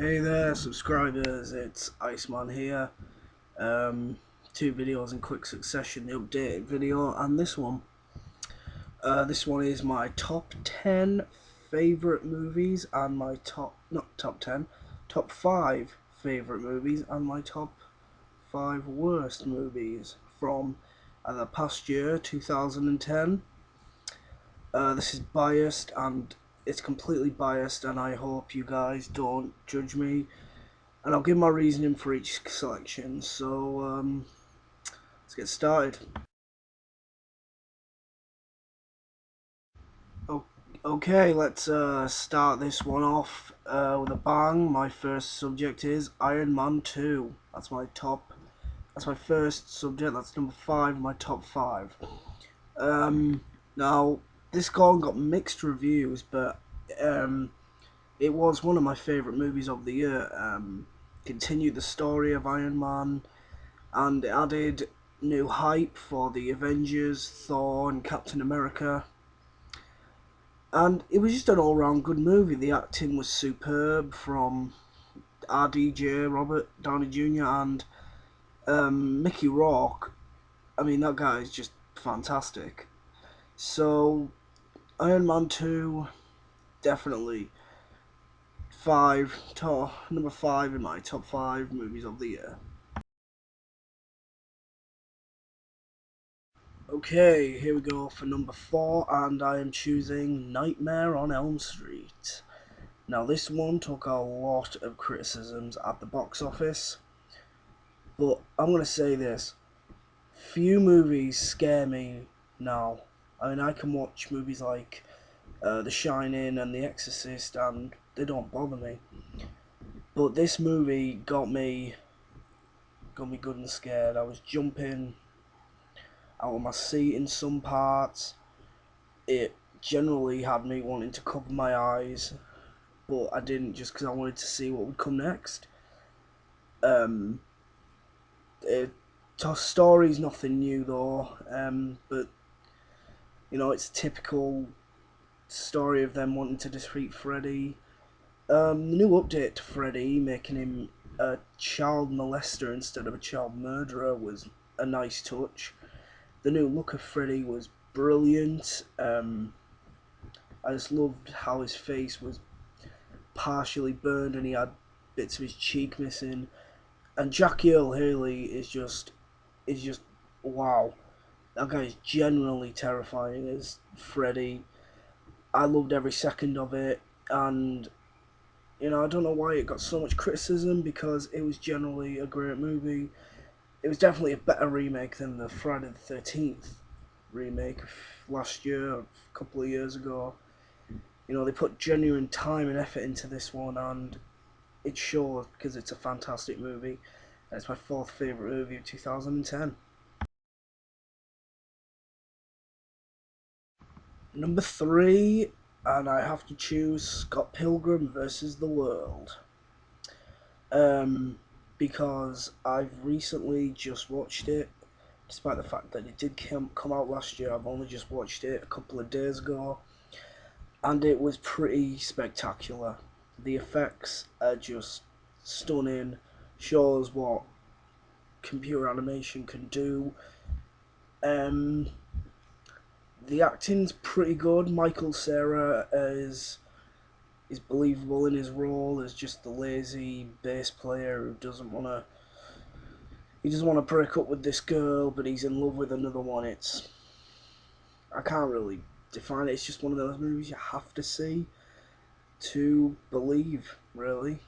Hey there, subscribers, it's Iceman here. Two videos in quick succession, the updated video and this one. This one is my top 10 favourite movies and my top 5 favourite movies and my top 5 worst movies from the past year, 2010. This is biased and it's completely biased, and I hope you guys don't judge me, and I'll give my reasoning for each selection. So let's get started. Okay, let's start this one off with a bang. My first subject is Iron Man 2. That's my top. That's my first subject. That's number 5 in my top 5. Now this got mixed reviews, but it was one of my favourite movies of the year. Continued the story of Iron Man, and it added new hype for the Avengers, Thor, and Captain America. And it was just an all-round good movie. The acting was superb from RDJ, Robert Downey Jr., and Mickey Rourke. I mean, that guy is just fantastic. So, Iron Man 2, definitely number 5 in my top 5 movies of the year. Okay, here we go for number 4, and I am choosing Nightmare on Elm Street. Now, this one took a lot of criticisms at the box office, but I'm going to say this: few movies scare me now. I mean, I can watch movies like The Shining and The Exorcist, and they don't bother me. But this movie got me good and scared. I was jumping out of my seat in some parts. It generally had me wanting to cover my eyes, but I didn't, just because I wanted to see what would come next. The story's nothing new though, but you know, it's a typical story of them wanting to defeat Freddy. The new update to Freddy, making him a child molester instead of a child murderer, was a nice touch. The new look of Freddy was brilliant. I just loved how his face was partially burned and he had bits of his cheek missing. And Jackie Earle Haley is just wow. That guy is genuinely terrifying as Freddy. I loved every second of it, and you know, I don't know why it got so much criticism, because it was generally a great movie. It was definitely a better remake than the Friday the 13th remake last year, a couple of years ago. You know, they put genuine time and effort into this one, and it shows, because it's a fantastic movie. And it's my 4th favourite movie of 2010. Number 3, and I have to choose Scott Pilgrim versus the World. Because I've recently just watched it, despite the fact that it did come out last year. I've only just watched it a couple of days ago, and it was pretty spectacular. The effects are just stunning, shows what computer animation can do. The acting's pretty good. Michael Cera is believable in his role as just the lazy bass player who doesn't want to break up with this girl, but he's in love with another one. I can't really define it. It's just one of those movies you have to see to believe, really.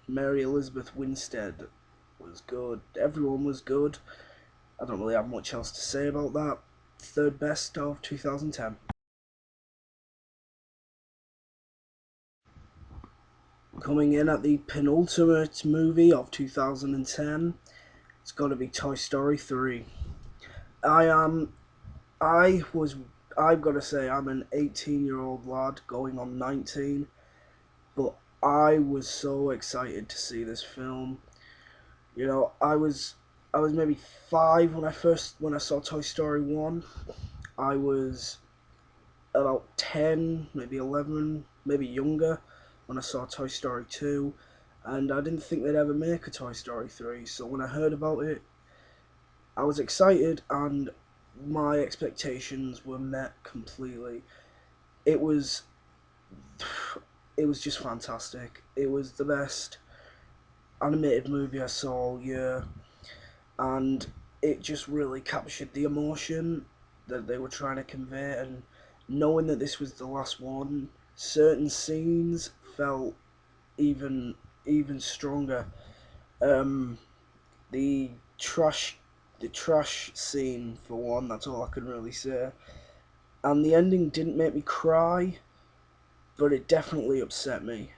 Mary Elizabeth Winstead was good. Everyone was good. I don't really have much else to say about that. 3rd best of 2010. Coming in at the penultimate movie of 2010, it's got to be Toy Story 3. I've got to say, I'm an 18-year-old lad going on 19, but I was so excited to see this film. You know, I was maybe 5 when I saw Toy Story 1. I was about 10, maybe 11, maybe younger, when I saw Toy Story 2, and I didn't think they'd ever make a Toy Story 3, so when I heard about it, I was excited, and my expectations were met completely. It was it was just fantastic. It was the best animated movie I saw all year, and it just really captured the emotion that they were trying to convey. And knowing that this was the last one, certain scenes felt even even stronger. Um, the trash the trash scene for one. That's all I can really say. And the ending didn't make me cry, but it definitely upset me.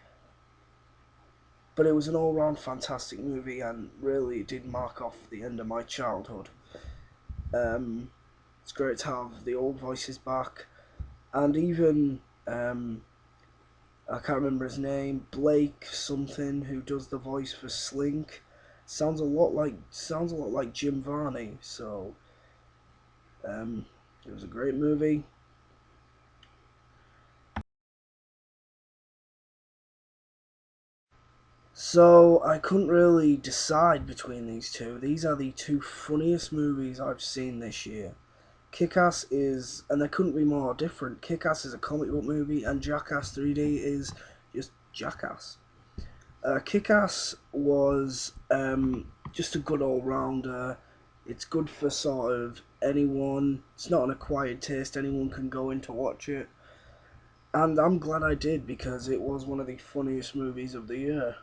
But it was an all round fantastic movie, and really did mark off the end of my childhood. Um, it's great to have the old voices back, and even I can't remember his name, Blake something, who does the voice for Slink. Sounds a lot like Jim Varney. So um, it was a great movie. So I couldn't really decide between these two. These are the two funniest movies I've seen this year. Kick-Ass is, and they couldn't be more different. Kick-Ass is a comic book movie, and Jackass 3D is just Jackass. Kick-Ass was just a good all-rounder. It's good for sort of anyone. It's not an acquired taste. Anyone can go in to watch it. And I'm glad I did, because it was one of the funniest movies of the year.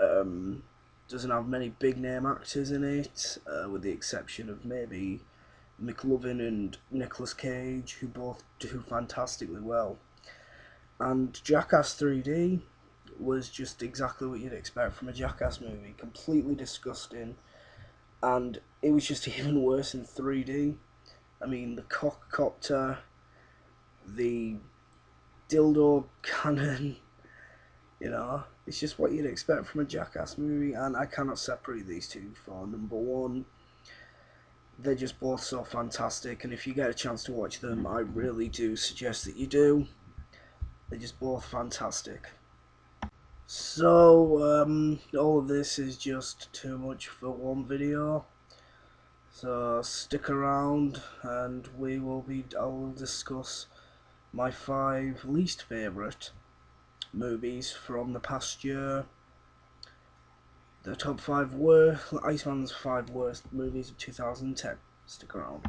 Um, doesn't have many big name actors in it, with the exception of maybe McLovin and Nicolas Cage, who both do fantastically well. And Jackass 3D was just exactly what you'd expect from a Jackass movie. Completely disgusting, and it was just even worse in 3D. I mean, the cockcopter, the dildo cannon, it's just what you'd expect from a Jackass movie, and I cannot separate these two. For number one, they're just both so fantastic, and if you get a chance to watch them, I really do suggest that you do. They're just both fantastic. So, all of this is just too much for one video. So stick around, and I will discuss my 5 least favourite movies from the past year. The top 5 worst, Iceman's 5 worst movies of 2010. Stick around.